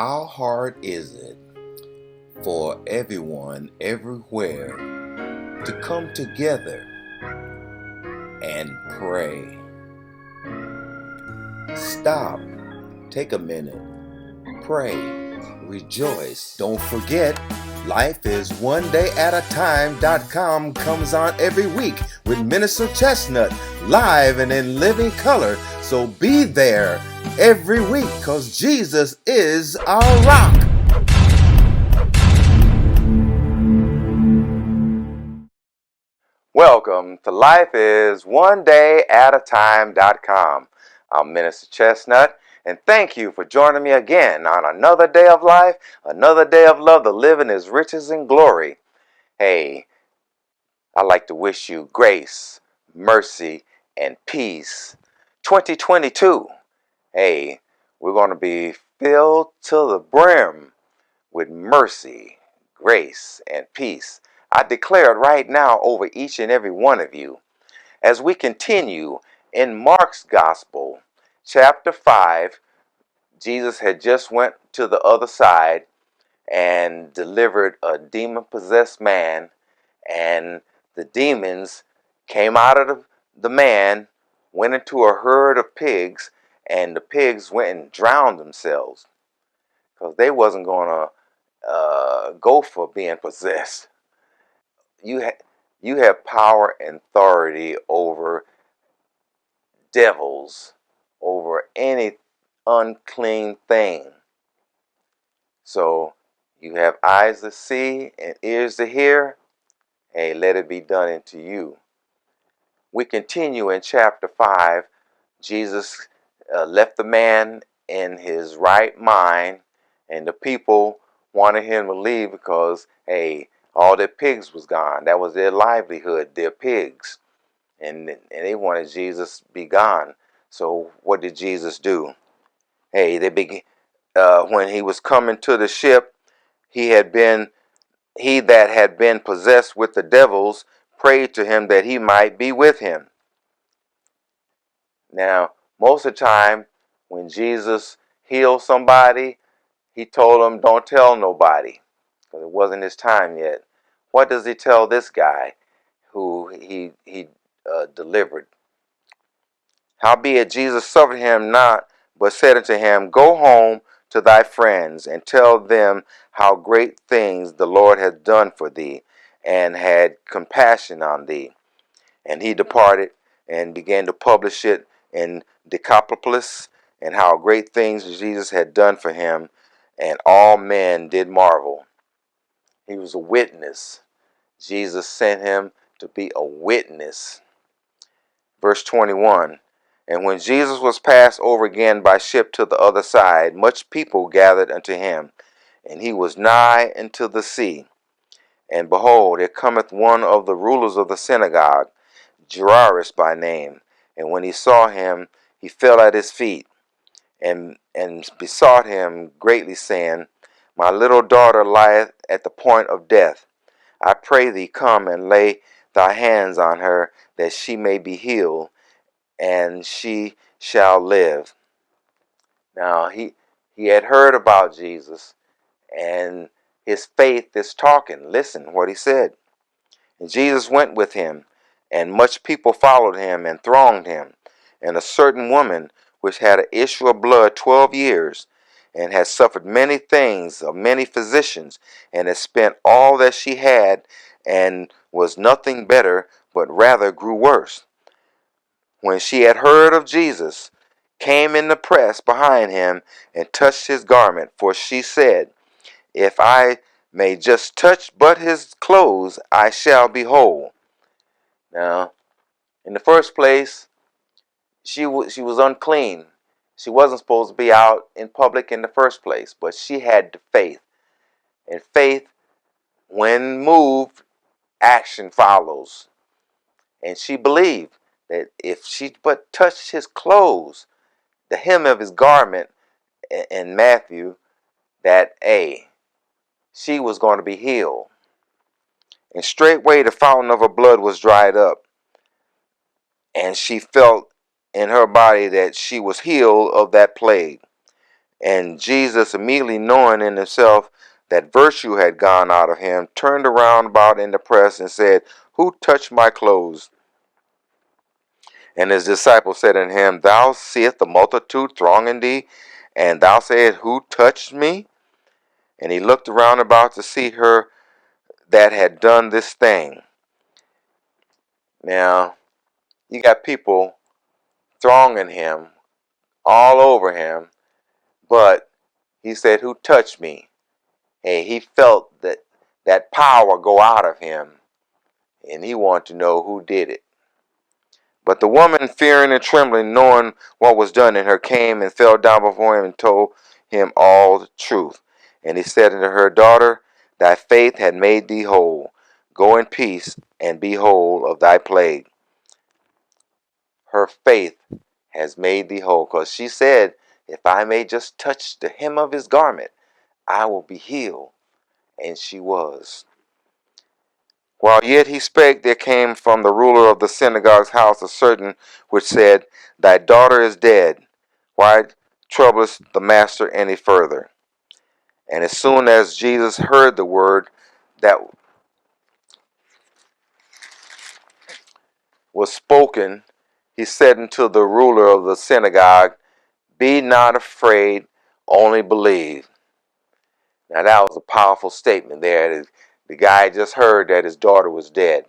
How hard is it for everyone everywhere to come together and pray? Stop, take a minute, pray, rejoice. Don't forget, lifeisonedayataTime.com comes on every week with Minister Chestnut live and in living color. So be there every week because Jesus is our rock. Welcome to lifeisonedayataTime.com. I'm Minister Chestnut, and thank you for joining me again on another day of life, another day of love to live in His riches and glory. Hey, I'd like to wish you grace, mercy, and peace. 2022. Hey, we're going to be filled to the brim with mercy, grace, and peace. I declare it right now over each and every one of you. As we continue in Mark's Gospel, chapter 5, Jesus had just went to the other side and delivered a demon-possessed man, and the demons came out of the man, went into a herd of pigs, and the pigs went and drowned themselves because they wasn't going to go for being possessed. You have power and authority over devils, over any unclean thing. So you have eyes to see and ears to hear. Hey, let it be done unto you. We continue in chapter 5. Jesus left the man in his right mind, and the people wanted him to leave because, hey, all their pigs was gone. That was their livelihood, their pigs. And they wanted Jesus to be gone. So what did Jesus do? Hey, when he was coming to the ship, he that had been possessed with the devils prayed to him that he might be with him. Now, most of the time, when Jesus healed somebody, he told them, don't tell nobody, because it wasn't his time yet. What does he tell this guy who he delivered? Howbeit Jesus suffered him not, but said unto him, Go home to thy friends, and tell them how great things the Lord hath done for thee, and had compassion on thee. And he departed and began to publish it in Decapolis, and how great things Jesus had done for him, and all men did marvel. He was a witness. Jesus sent him to be a witness. Verse 21, And when Jesus was passed over again by ship to the other side, much people gathered unto him, and he was nigh unto the sea. And behold, there cometh one of the rulers of the synagogue, Jairus by name. And when he saw him, he fell at his feet, and besought him greatly, saying, My little daughter lieth at the point of death. I pray thee, come and lay thy hands on her, that she may be healed, and she shall live. Now, he had heard about Jesus, and his faith is talking. Listen what he said. And Jesus went with him, and much people followed him and thronged him. And a certain woman, which had an issue of blood 12 years, and had suffered many things of many physicians, and had spent all that she had, and was nothing better, but rather grew worse, when she had heard of Jesus, came in the press behind him, and touched his garment. For she said, If I may just touch but his clothes, I shall be whole. Now, in the first place, she was unclean. She wasn't supposed to be out in public in the first place, but she had the faith. And faith, when moved, action follows. And she believed that if she but touched his clothes, the hem of his garment in Matthew, that she was going to be healed. And straightway the fountain of her blood was dried up, and she felt in her body that she was healed of that plague. And Jesus, immediately knowing in himself that virtue had gone out of him, turned around about in the press and said, Who touched my clothes? And his disciples said unto him, Thou seest the multitude thronging thee, and thou sayest, Who touched me? And he looked around about to see her that had done this thing. Now, you got people thronging him, all over him, but he said, Who touched me? Hey, he felt that power go out of him, and he wanted to know who did it. But the woman, fearing and trembling, knowing what was done in her, came and fell down before him and told him all the truth. And he said unto her, Daughter, thy faith had made thee whole. Go in peace and be whole of thy plague. Her faith has made thee whole, because she said, If I may just touch the hem of his garment, I will be healed. And she was. While yet he spake, there came from the ruler of the synagogue's house a certain which said, Thy daughter is dead. Why troublest the master any further? And as soon as Jesus heard the word that was spoken, he said unto the ruler of the synagogue, Be not afraid, only believe. Now that was a powerful statement there. The guy just heard that his daughter was dead.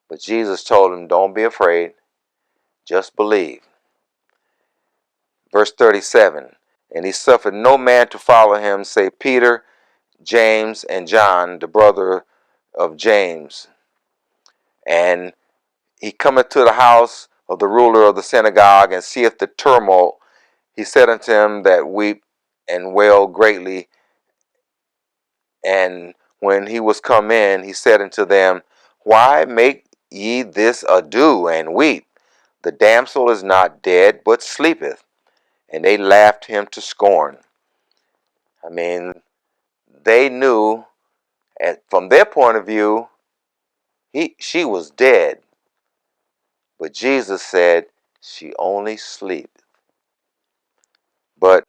But Jesus told him, Don't be afraid, just believe. Verse 37, And he suffered no man to follow him, save Peter, James, and John, the brother of James. And he cometh to the house of the ruler of the synagogue, and seeth the tumult. He said unto him that weep and wail greatly. And when he was come in, he said unto them, Why make ye this ado and weep? The damsel is not dead, but sleepeth. And they laughed him to scorn. I mean, they knew, and from their point of view, she was dead. But Jesus said, She only sleepeth. But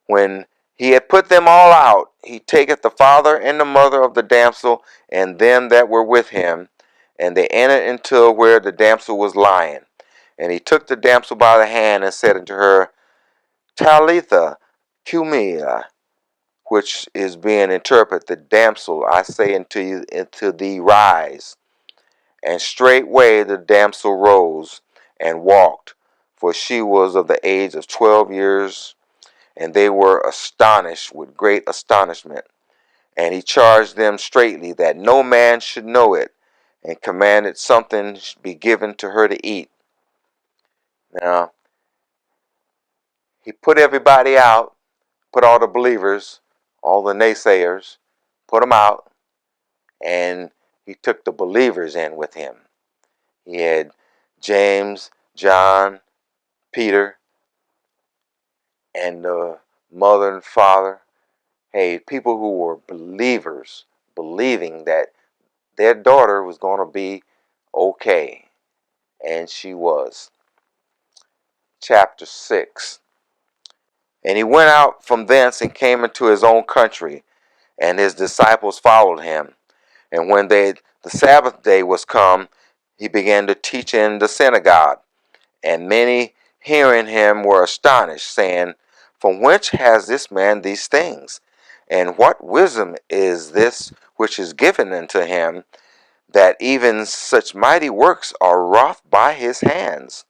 when he had put them all out, he taketh the father and the mother of the damsel and them that were with him, and they entered into where the damsel was lying. And he took the damsel by the hand and said unto her, Talitha cumi, which is being interpreted, Damsel, I say unto thee, rise. And straightway the damsel rose and walked, for she was of the age of 12 years. And they were astonished with great astonishment. And he charged them straitly that no man should know it, and commanded something be given to her to eat. Now, he put everybody out, put all the believers, all the naysayers, put them out, and he took the believers in with him. He had James, John, Peter, and the mother and father. Hey, people who were believers, believing that their daughter was going to be okay. And she was. Chapter 6. And he went out from thence and came into his own country, and his disciples followed him. And when the Sabbath day was come, he began to teach in the synagogue. And many hearing him were astonished, saying, From whence has this man these things? And what wisdom is this which is given unto him, that even such mighty works are wrought by his hands?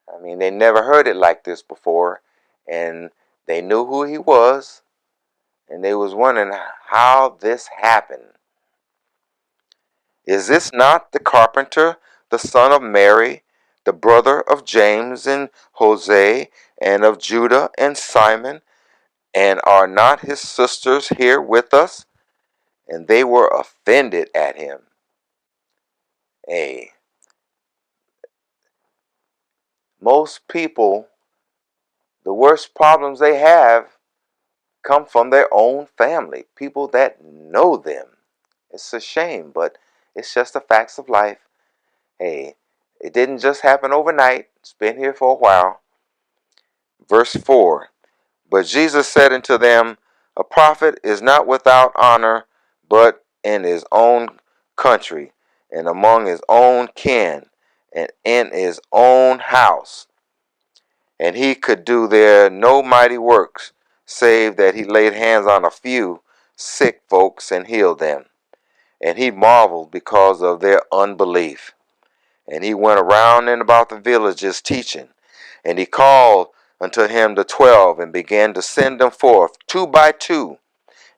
I mean, they never heard it like this before, and they knew who he was, and they was wondering how this happened. Is this not the carpenter, the son of Mary, the brother of James and Jose, and of Judah and Simon? And are not his sisters here with us? And they were offended at him. Hey, most people, the worst problems they have come from their own family, people that know them. It's a shame, but it's just the facts of life. Hey, it didn't just happen overnight. It's been here for a while. Verse 4. But Jesus said unto them, A prophet is not without honor, but in his own country, and among his own kin, and in his own house. And he could do there no mighty works, save that he laid hands on a few sick folks and healed them. And he marveled because of their unbelief. And he went around and about the villages teaching. And he called unto him the 12, and began to send them forth 2 by 2,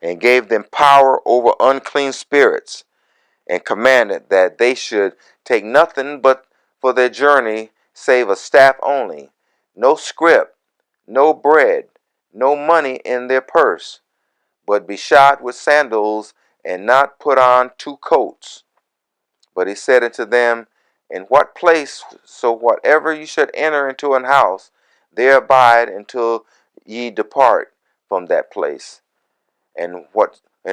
and gave them power over unclean spirits, and commanded that they should take nothing but for their journey, save a staff only, no scrip, no bread, no money in their purse, but be shod with sandals, and not put on 2 coats. But he said unto them, In what place, so whatever you should enter into an house, there abide until ye depart from that place. And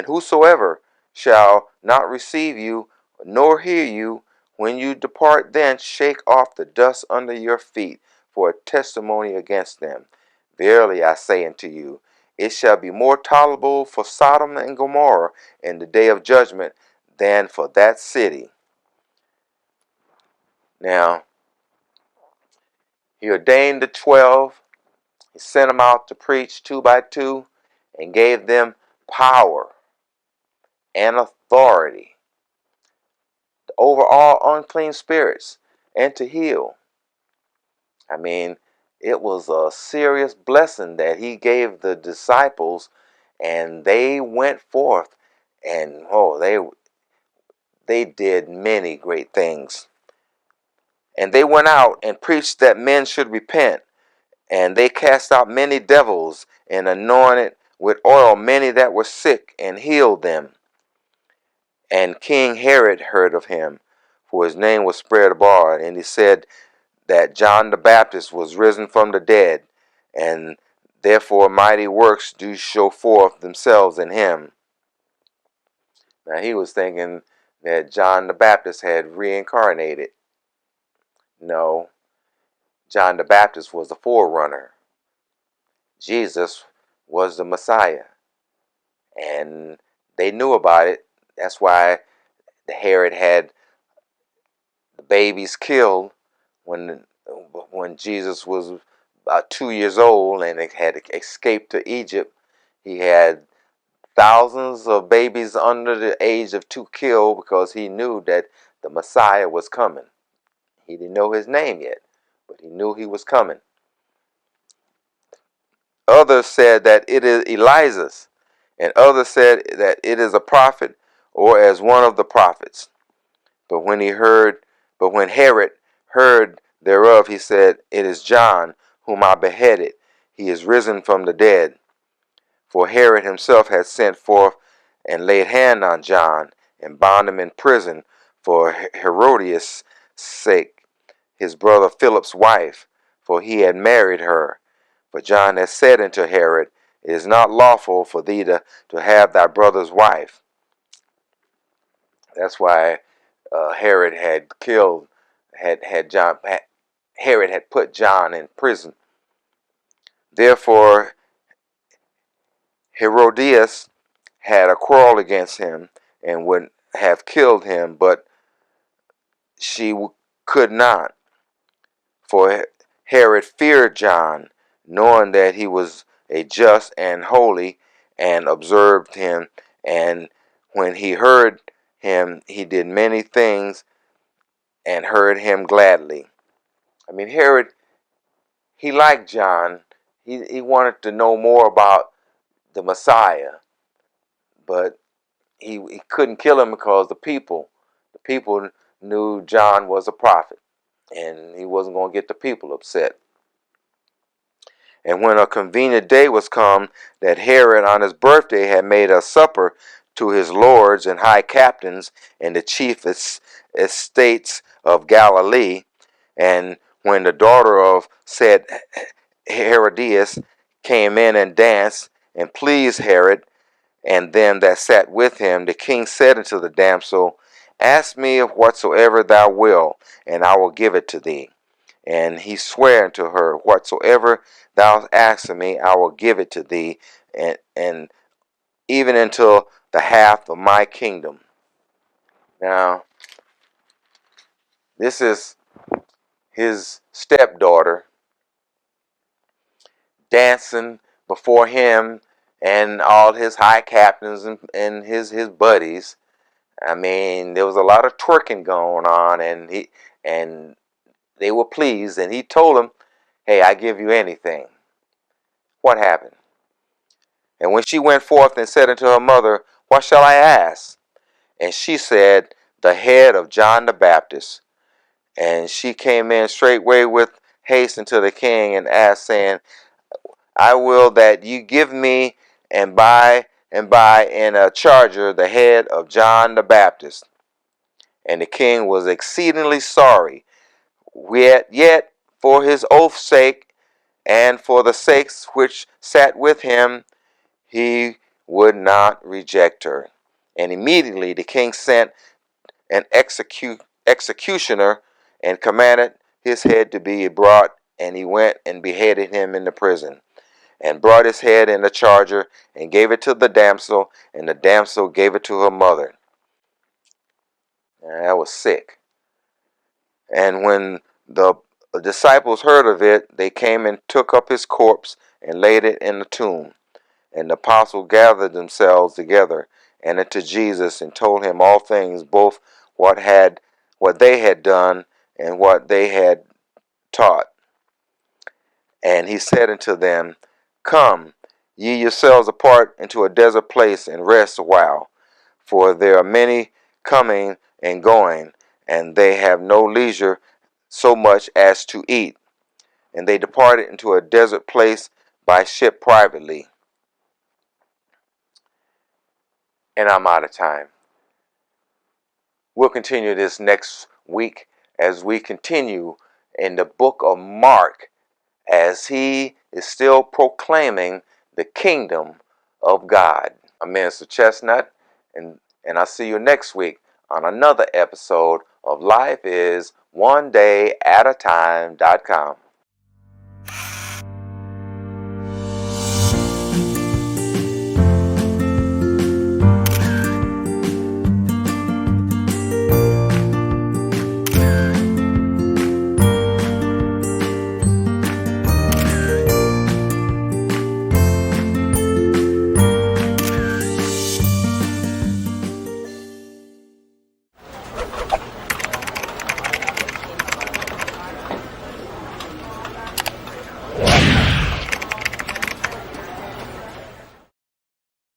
whosoever shall not receive you, nor hear you, when you depart thence, shake off the dust under your feet for a testimony against them. Verily I say unto you, it shall be more tolerable for Sodom and Gomorrah in the day of judgment than for that city. Now, he ordained the 12, he sent them out to preach 2 by 2, and gave them power and authority over all unclean spirits and to heal. I mean, it was a serious blessing that he gave the disciples, and they went forth, and they did many great things. And they went out and preached that men should repent. And they cast out many devils, and anointed with oil many that were sick, and healed them. And King Herod heard of him, for his name was spread abroad, and he said that John the Baptist was risen from the dead, and therefore mighty works do show forth themselves in him. Now he was thinking that John the Baptist had reincarnated. No, John the Baptist was the forerunner. Jesus was the Messiah, and they knew about it. That's why Herod had the babies killed when Jesus was about 2 years old and had escaped to Egypt. He had thousands of babies under the age of 2 killed because he knew that the Messiah was coming. He didn't know his name yet, but he knew he was coming. Others said that it is Elijah's, and others said that it is a prophet, or as one of the prophets. But when Herod heard thereof, he said, It is John, whom I beheaded. He is risen from the dead. For Herod himself had sent forth and laid hand on John, and bound him in prison for Herodias' sake, his brother Philip's wife, for he had married her. For John had said unto Herod, It is not lawful for thee to have thy brother's wife. That's why Herod had Herod had put John in prison. Therefore Herodias had a quarrel against him, and would have killed him, but she could not. For Herod feared John, knowing that he was a just and holy, and observed him. And when he heard him, he did many things, and heard him gladly. I mean, Herod, he liked John. He wanted to know more about the Messiah, but he couldn't kill him because the people knew John was a prophet, and he wasn't going to get the people upset. And when a convenient day was come, that Herod on his birthday had made a supper to his lords and high captains and the chief estates of Galilee, and when the daughter of said Herodias came in and danced and pleased Herod and them that sat with him, the king said unto the damsel, Ask me of whatsoever thou wilt, and I will give it to thee. And he sware unto her, whatsoever thou askest of me, I will give it to thee, and even until the half of my kingdom. Now, this is his stepdaughter dancing before him and all his high captains and his buddies. I mean, there was a lot of twerking going on, and they were pleased, and he told them, hey, I give you anything. What happened? And when she went forth and said unto her mother, what shall I ask? And she said, the head of John the Baptist. And she came in straightway with haste unto the king and asked, saying, I will that you give me and buy in a charger the head of John the Baptist. And the king was exceedingly sorry, yet for his oath's sake, and for the sakes which sat with him, he would not reject her. And immediately the king sent an executioner and commanded his head to be brought, and he went and beheaded him in the prison, and brought his head in the charger, and gave it to the damsel, and the damsel gave it to her mother. And that was sick. And when the disciples heard of it, they came and took up his corpse and laid it in the tomb. And the apostles gathered themselves together and unto Jesus, and told him all things, both what they had done and what they had taught. And he said unto them, come ye yourselves apart into a desert place, and rest a while. For there are many coming and going, and they have no leisure so much as to eat. And they departed into a desert place by ship privately. And I'm out of time. We'll continue this next week as we continue in the book of Mark, as he is still proclaiming the kingdom of God. I'm Minister Chestnut, and I'll see you next week on another episode of Life is One Day at a Time.com.